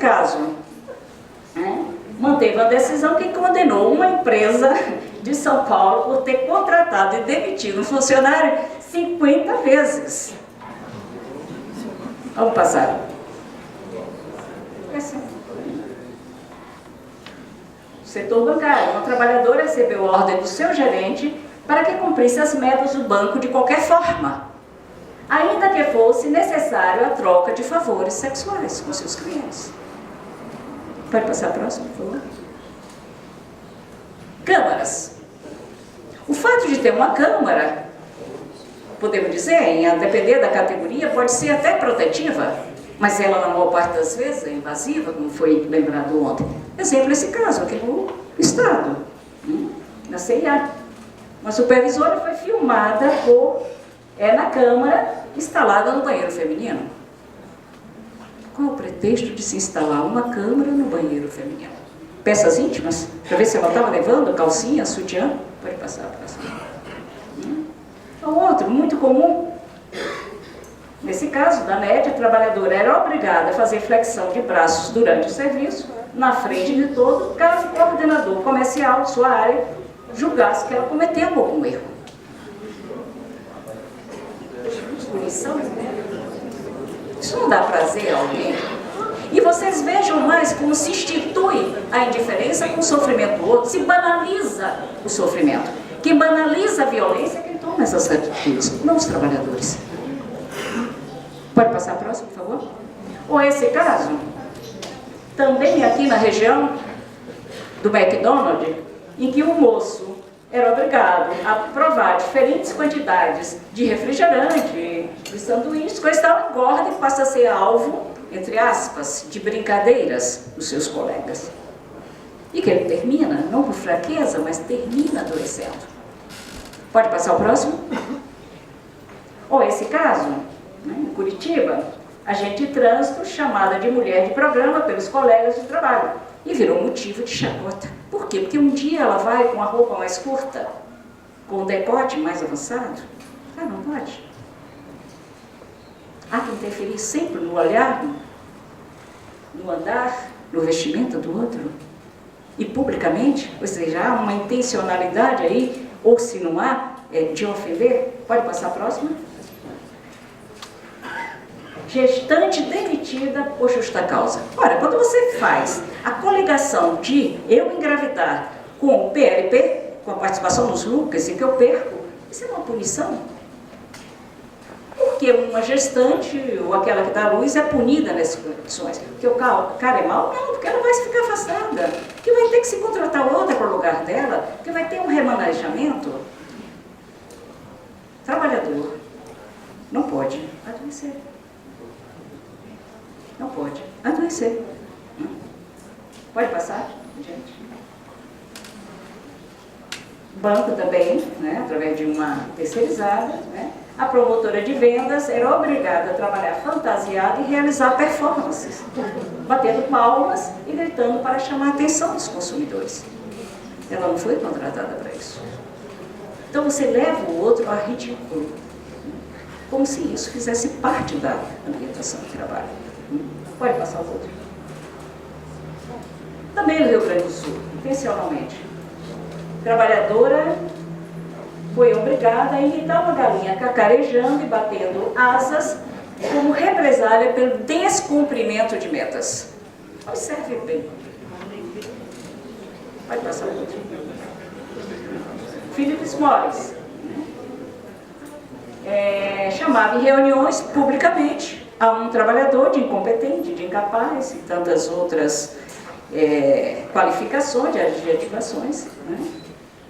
caso, né, manteve uma decisão que condenou uma empresa de São Paulo por ter contratado e demitido um funcionário 50 vezes. Vamos passar. Setor bancário. Uma trabalhadora recebeu ordem do seu gerente para que cumprisse as metas do banco de qualquer forma, ainda que fosse necessário a troca de favores sexuais com seus clientes. Pode passar a próxima, por favor. Câmaras. O fato de ter uma câmara, podemos dizer, a depender da categoria, pode ser até protetiva, mas ela, na maior parte das vezes, é invasiva, como foi lembrado ontem. Exemplo, esse caso aqui no Estado, na CIA. Uma supervisora foi filmada na câmara instalada no banheiro feminino. Qual o pretexto de se instalar uma câmera no banheiro feminino? Peças íntimas? Para ver se ela estava levando calcinha, sutiã? Pode passar a próxima. O outro, muito comum, nesse caso da NET, a trabalhadora era obrigada a fazer flexão de braços durante o serviço, na frente de todo, caso o coordenador comercial de sua área julgasse que ela cometeu algum erro. Punição? Isso não dá prazer a alguém? E vocês vejam mais como se institui a indiferença com o sofrimento do outro, se banaliza o sofrimento. Quem banaliza a violência é quem toma essas atitudes, não os trabalhadores. Pode passar a próxima, por favor? Ou esse caso, também aqui na região do McDonald's, em que o moço era obrigado a provar diferentes quantidades de refrigerante, de sanduíches, coisa tal, engorda e passa a ser alvo, entre aspas, de brincadeiras dos seus colegas. E que ele termina, não por fraqueza, mas termina adoecendo. Pode passar o próximo? Ou esse caso, em Curitiba, agente de trânsito chamada de mulher de programa pelos colegas de trabalho e virou motivo de chacota. Por quê? Porque um dia ela vai com a roupa mais curta, com o decote mais avançado. Ah, não pode. Há que interferir sempre no olhar, no andar, no vestimento do outro. E publicamente, ou seja, há uma intencionalidade aí, ou se não há, de ofender. Pode passar a próxima? Gestante demitida por justa causa. Ora, quando você faz a coligação de eu engravidar com o PLP, com a participação nos lucros e que eu perco, isso é uma punição? Porque uma gestante, ou aquela que dá luz, é punida nessas condições. Porque o cara é mau? Não, porque ela vai ficar afastada. Que vai ter que se contratar outra para o lugar dela, que vai ter um remanejamento. Trabalhador não pode adoecer. Não pode adoecer. Pode passar, gente? Banco também, né, através de uma terceirizada, né, a promotora de vendas era obrigada a trabalhar fantasiada e realizar performances, batendo palmas e gritando para chamar a atenção dos consumidores. Ela não foi contratada para isso. Então você leva o outro a ridículo, como se isso fizesse parte da ambientação de trabalho. Pode passar o outro. Também no Rio Grande do Sul, intencionalmente. Trabalhadora foi obrigada a imitar uma galinha cacarejando e batendo asas como represália pelo descumprimento de metas. Observe bem. Pode passar o outro. Philip Morris chamava em reuniões publicamente a um trabalhador de incompetente, de incapaz e tantas outras qualificações, de adjetivações, né?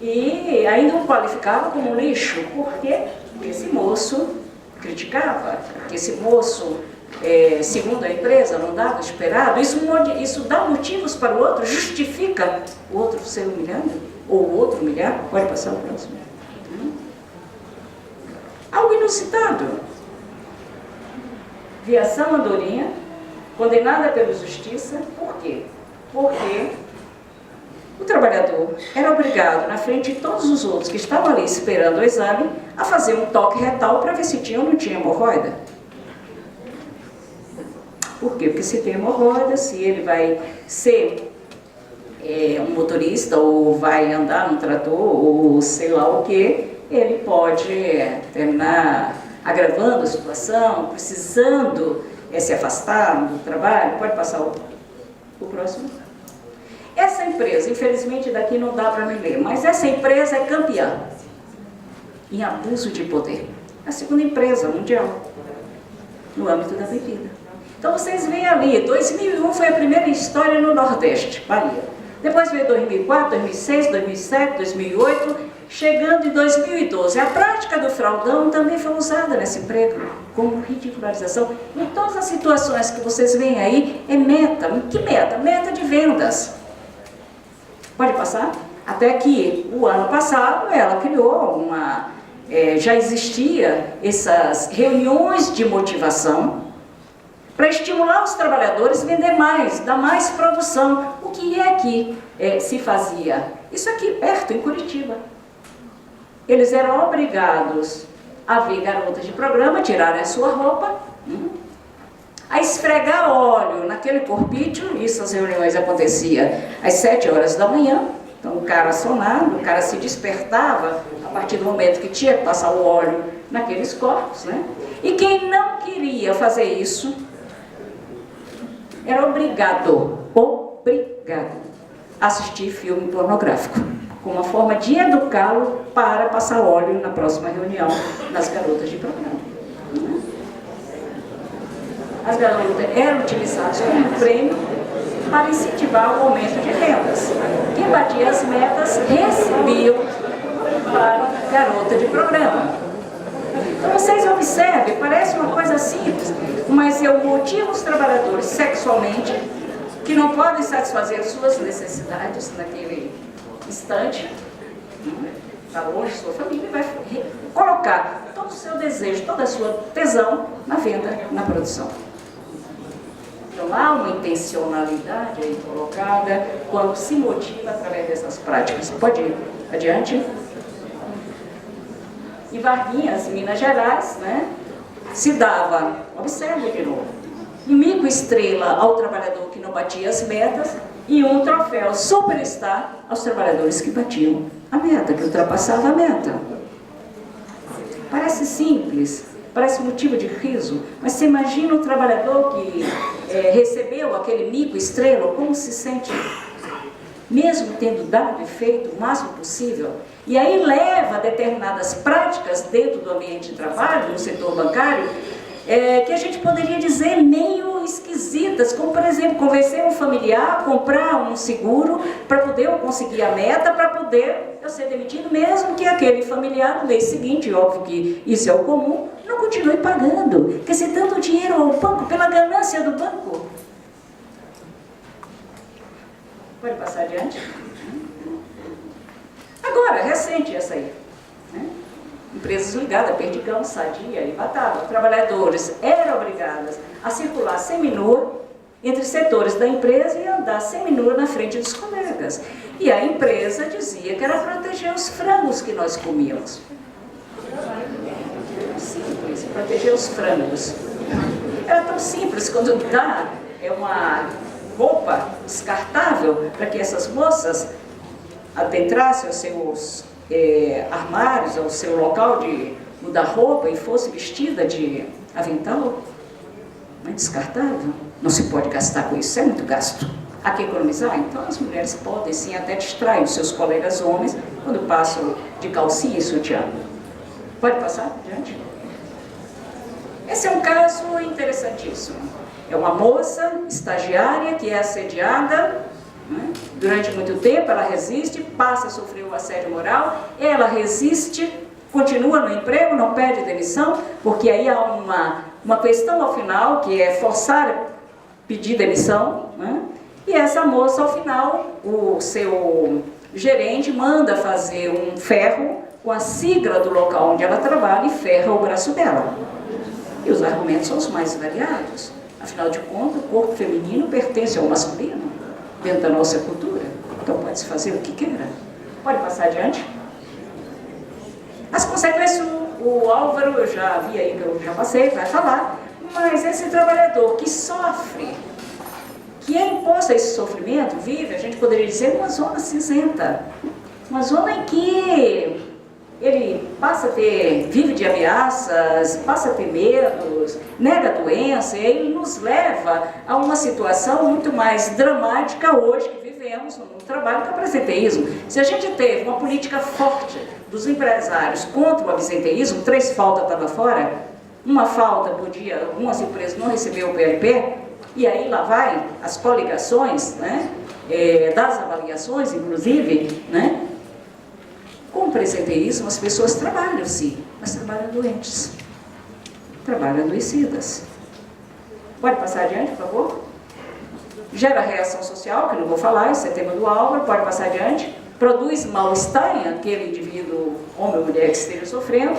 E ainda o qualificava como lixo. Por quê? Porque esse moço criticava, porque esse moço, segundo a empresa, não dava o esperado. Isso dá motivos para o outro, justifica o outro ser humilhado, ou o outro humilhar. Pode passar o próximo. Algo inusitado. Viação Andorinha, condenada pela justiça. Por quê? Porque o trabalhador era obrigado, na frente de todos os outros que estavam ali esperando o exame, a fazer um toque retal para ver se tinha ou não tinha hemorroida. Por quê? Porque se tem hemorroida, se ele vai ser um motorista ou vai andar no trator ou sei lá o que, ele pode terminar agravando a situação, precisando se afastar do trabalho. Pode passar o próximo. Essa empresa, infelizmente daqui não dá para me ler, mas essa empresa é campeã em abuso de poder. A segunda empresa mundial no âmbito da bebida. Então vocês veem ali, 2001 foi a primeira história no Nordeste, Bahia. Depois veio 2004, 2006, 2007, 2008, chegando em 2012. A prática do fraldão também foi usada nesse emprego, como ridicularização. Em todas as situações que vocês veem aí, é meta. Que meta? Meta de vendas. Pode passar? Até que o ano passado ela criou uma... já existia essas reuniões de motivação para estimular os trabalhadores a vender mais, dar mais produção. O que é que se fazia? Isso aqui perto, em Curitiba. Eles eram obrigados a ver garotas de programa, tirarem a sua roupa, a esfregar óleo naquele corpício. Isso, as reuniões aconteciam às 7 horas da manhã. Então o cara sonado, o cara se despertava a partir do momento que tinha que passar o óleo naqueles corpos, né? E quem não queria fazer isso era obrigado a assistir filme pornográfico, como uma forma de educá-lo para passar óleo na próxima reunião das garotas de programa. As garotas eram utilizadas como prêmio para incentivar o aumento de rendas. Quem batia as metas recebia para garota de programa. Então vocês observem, parece uma coisa simples, mas eu motivo os trabalhadores sexualmente que não podem satisfazer suas necessidades naquele instante, está longe de sua família, e vai colocar todo o seu desejo, toda a sua tesão na venda, na produção. Então há uma intencionalidade aí colocada quando se motiva através dessas práticas. Pode ir adiante. Em Varginhas, Minas Gerais, né, se dava, observe de novo, um mico estrela ao trabalhador que não batia as metas e um troféu superstar aos trabalhadores que batiam a meta, que ultrapassava a meta. Parece simples, parece motivo de riso, mas você imagina o trabalhador que recebeu aquele mico estrela, como se sente, mesmo tendo dado e feito o máximo possível, e aí leva determinadas práticas dentro do ambiente de trabalho, no setor bancário, que a gente poderia dizer meio esquisitas, como por exemplo, convencer um familiar a comprar um seguro para poder eu conseguir a meta, para poder eu ser demitido, mesmo que aquele familiar no mês seguinte, óbvio que isso é o comum, não continue pagando. Quer dizer, dando dinheiro ao banco pela ganância do banco. Pode passar adiante? Agora, recente essa aí, né? Empresas ligadas, Perdigão, Sadia e Batata. Trabalhadores eram obrigados a circular seminua entre setores da empresa e andar seminua na frente dos colegas. E a empresa dizia que era proteger os frangos que nós comíamos. Simples, proteger os frangos. Era tão simples quando dá uma roupa descartável para que essas moças adentrassem os seus armários, ao seu local de mudar roupa e fosse vestida de avental. Não é descartável? Não se pode gastar com isso, é muito gasto. Há que economizar? Então as mulheres podem sim até distrair os seus colegas homens quando passam de calcinha e sutiã. Pode passar adiante? Esse é um caso interessantíssimo. É uma moça estagiária que é assediada, né? Durante muito tempo ela resiste, passa a sofrer o assédio moral, ela resiste, continua no emprego, não pede demissão, porque aí há uma questão ao final que é forçar a pedir demissão, né? E essa moça ao final, o seu gerente manda fazer um ferro com a sigla do local onde ela trabalha e ferra o braço dela. E os argumentos são os mais variados. Afinal de contas, o corpo feminino pertence ao masculino, dentro da nossa cultura. Então pode-se fazer o que queira. Pode passar adiante? As consequências, o Álvaro, eu já vi aí, que eu já passei, vai falar, Mas esse trabalhador que sofre, que é imposto a esse sofrimento, vive, a gente poderia dizer, uma zona cinzenta. Uma zona em que ele vive de ameaças, passa a ter medos, nega a doença, e ele nos leva a uma situação muito mais dramática hoje que vivemos no trabalho, que é o absenteísmo. Se a gente teve uma política forte dos empresários contra o absenteísmo, 3 faltas estavam fora, uma falta por dia, algumas empresas não receberam o PLP, e aí lá vai as coligações, né, das avaliações, inclusive, né. Com o presenteísmo, as pessoas trabalham, sim, mas trabalham doentes, trabalham adoecidas. Pode passar adiante, por favor? Gera reação social, que eu não vou falar, esse é tema do Álvaro, pode passar adiante. Produz mal-estar em aquele indivíduo, homem ou mulher, que esteja sofrendo,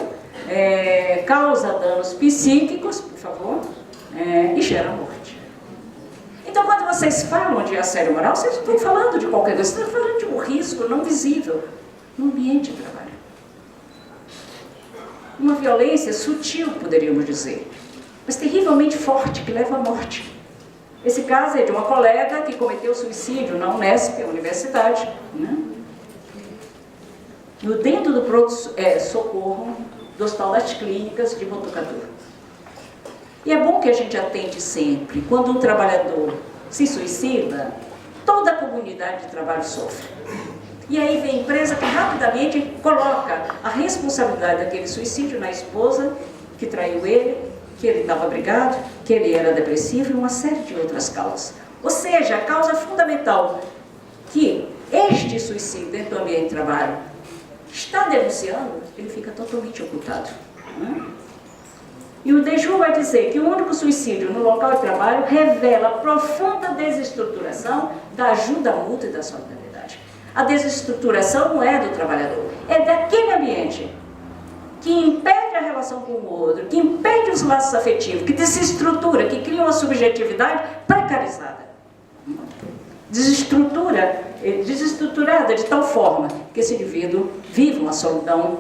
causa danos psíquicos, por favor, e gera morte. Então, quando vocês falam de assédio moral, vocês não estão falando de qualquer coisa, vocês estão falando de um risco não visível no ambiente de trabalho. Uma violência sutil, poderíamos dizer, mas terrivelmente forte, que leva à morte. Esse caso é de uma colega que cometeu suicídio na Unesp, a universidade, né? Dentro do pronto-socorro do Hospital das Clínicas de Botucatu. E é bom que a gente atente sempre, quando um trabalhador se suicida, toda a comunidade de trabalho sofre. E aí vem a empresa que rapidamente coloca a responsabilidade daquele suicídio na esposa, que traiu ele, que ele estava brigado, que ele era depressivo e uma série de outras causas. Ou seja, a causa fundamental que este suicídio dentro do ambiente de trabalho está denunciando, ele fica totalmente ocultado. Né? E o Deju vai dizer que o único suicídio no local de trabalho revela profunda desestruturação da ajuda mútua e da solidariedade. A desestruturação não é do trabalhador, é daquele ambiente que impede a relação com o outro, que impede os laços afetivos, que desestrutura, que cria uma subjetividade precarizada. Desestruturada de tal forma que esse indivíduo vive uma solidão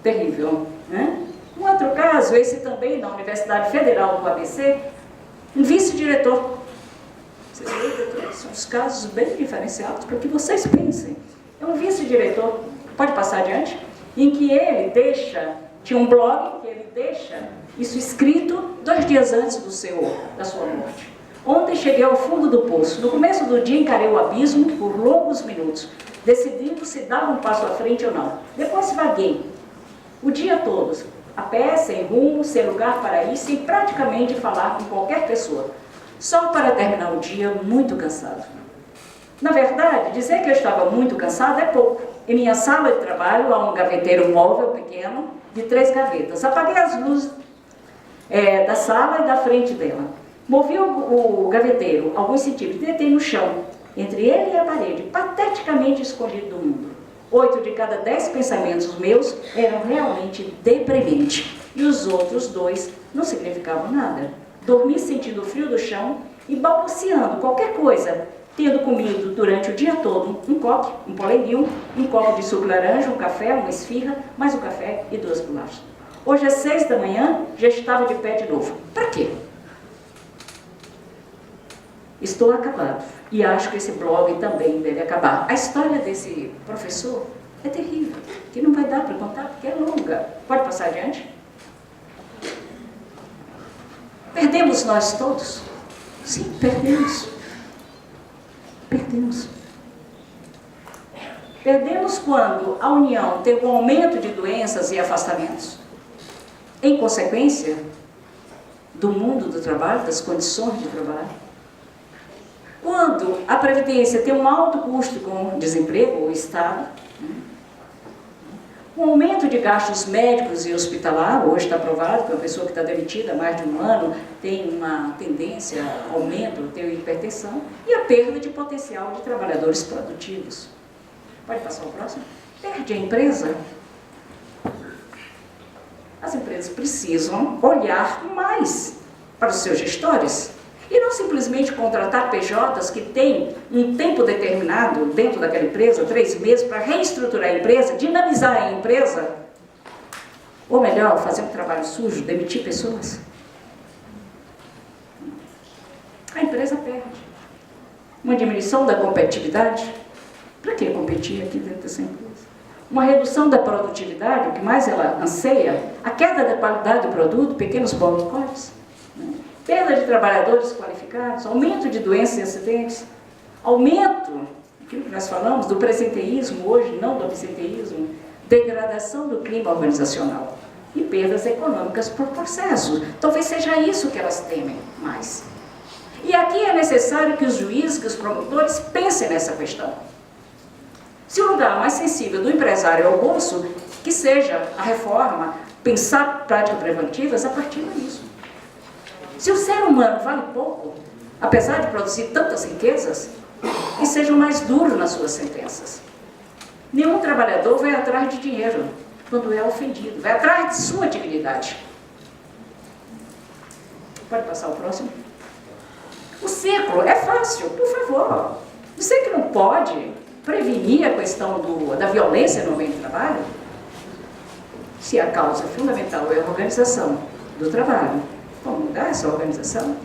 terrível. Né? Um outro caso, esse também na Universidade Federal do ABC, um vice-diretor. Vocês veem, são os casos bem diferenciados para que vocês pensem. É um vice-diretor, pode passar adiante, em que ele tinha um blog que ele deixa isso escrito 2 dias antes da sua morte. Ontem cheguei ao fundo do poço. No começo do dia encarei o abismo por longos minutos, decidindo se dava um passo à frente ou não. Depois vaguei o dia todo, a pé, sem rumo, sem lugar para ir, sem praticamente falar com qualquer pessoa. Só para terminar o dia muito cansado. Na verdade, dizer que eu estava muito cansado é pouco. Em minha sala de trabalho há um gaveteiro móvel pequeno de 3 gavetas. Apaguei as luzes da sala e da frente dela. Movi o gaveteiro alguns centímetros e deitei no chão, entre ele e a parede, pateticamente escondido do mundo. 8 de cada 10 pensamentos meus eram realmente deprimentes, e os outros 2 não significavam nada. Dormi sentindo o frio do chão e balbuciando qualquer coisa, tendo comido durante o dia todo um coque, um polenguinho, um copo de suco laranja, um café, uma esfirra, mais um café e 2 bolachas. Hoje às 6 da manhã já estava de pé de novo. Para quê? Estou acabado e acho que esse blog também deve acabar. A história desse professor é terrível, que não vai dar para contar porque é longa. Pode passar adiante? Perdemos nós todos? Sim, perdemos. Perdemos. Perdemos quando a União teve um aumento de doenças e afastamentos. Em consequência do mundo do trabalho, das condições de trabalho. Quando a Previdência tem um alto custo com desemprego, o Estado, um aumento de gastos médicos e hospitalar, hoje está provado que uma pessoa que está demitida há mais de um ano tem uma tendência a aumento, tem hipertensão, e a perda de potencial de trabalhadores produtivos. Pode passar o próximo? Perde a empresa. As empresas precisam olhar mais para os seus gestores. E não simplesmente contratar PJs que têm um tempo determinado dentro daquela empresa, 3 meses, para reestruturar a empresa, dinamizar a empresa. Ou melhor, fazer um trabalho sujo, demitir pessoas. a empresa perde. Uma diminuição da competitividade, para que competir aqui dentro dessa empresa? Uma redução da produtividade, o que mais ela anseia, a queda da qualidade do produto, pequenos boicotes, né? Perda de trabalhadores qualificados, aumento de doenças e acidentes, aumento, aquilo que nós falamos, do presenteísmo hoje, não do absenteísmo, degradação do clima organizacional e perdas econômicas por processo. Talvez seja isso que elas temem mais. E aqui é necessário que os juízes, que os promotores pensem nessa questão. Se o lugar mais sensível do empresário é o bolso, que seja a reforma, pensar práticas preventivas a partir disso. Se o ser humano vale pouco, apesar de produzir tantas riquezas, que sejam mais duros nas suas sentenças. Nenhum trabalhador vai atrás de dinheiro quando é ofendido, vai atrás de sua dignidade. Pode passar o próximo? O ciclo é fácil, por favor. Você que não pode prevenir a questão da violência no meio do trabalho, se a causa fundamental é a organização do trabalho, vamos mudar essa organização?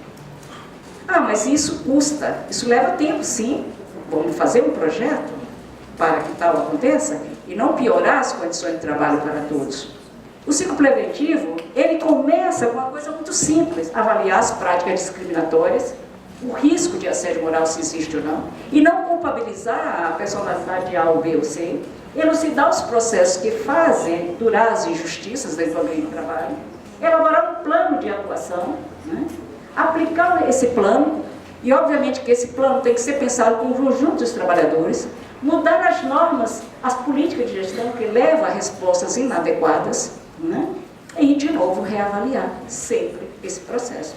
Ah, mas isso custa, isso leva tempo, sim. Vamos fazer um projeto para que tal aconteça e não piorar as condições de trabalho para todos. O ciclo preventivo, ele começa com uma coisa muito simples, avaliar as práticas discriminatórias, o risco de assédio moral, se existe ou não, e não culpabilizar a personalidade A ou B ou C, elucidar os processos que fazem durar as injustiças dentro do ambiente de trabalho, elaborar um plano de atuação, né? Aplicar esse plano, e obviamente que esse plano tem que ser pensado com o conjunto dos trabalhadores, mudar as normas, as políticas de gestão que levam a respostas inadequadas, né? E de novo reavaliar sempre esse processo.